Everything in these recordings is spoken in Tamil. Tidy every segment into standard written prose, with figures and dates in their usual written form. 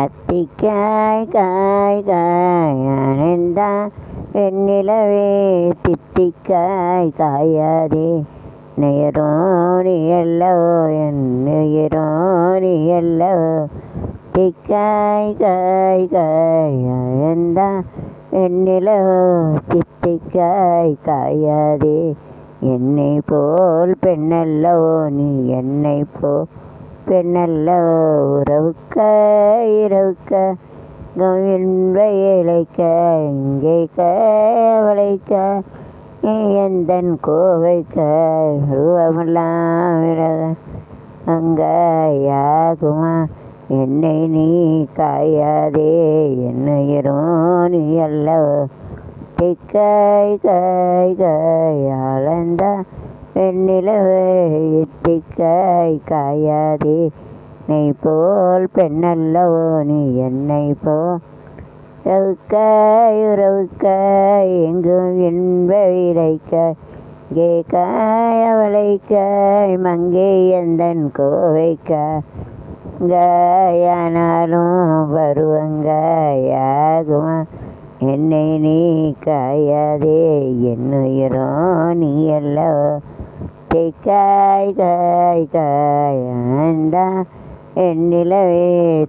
அத்திக்காய் காய் காய் அனந்தான் வெண்ணிலவே தித்திக்காய் காயாதே நெயரோணி அல்லவோ என் நெயரோணி அல்லவோ திக்காய் காய் காய் அனந்தான் வெண்ணிலவோ தித்திக்காய் காயாதே என்னை போல் பெண்ணல்லவோ நீ என்னை போல் பெண்ணல்லவோ உறவுக்க இரவுக்க இன்ப இழைக்க இங்கே கவலைக்க நீ எந்தன் கோவைக்க ரூபமெல்லாம் விலக அங்காயாகுமா என்னை நீ காயாதே என்னுயிரும் நீ அல்லவோ திக்காய் காய் காய் ஆழ்ந்த வெண்ணிலவே திக்காய் காயாதே நெய் போல் பெண்ணல்லவோ நீ என்னை போல் ரவுக்காய் உறவுக்காய் எங்கும் இன்ப விளைக்காய் கே காய் அவளைக்காய் மங்கை எந்தன் கோவைக்காய் காயானாலும் பருவங்காயாகுமா என்னை நீ காயாதே என்னுயிரோ நீ அல்லவோ திக்காய் காய் காய் ஆழ்ந்தான் வெண்ணிலவே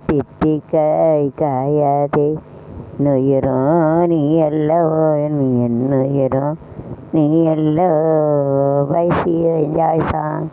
தித்திக்காய் காயாதே நுயிரோ நீ அல்லவோ என்னுயிரோ நீ அல்லவோ. Bye, see you, enjoy song.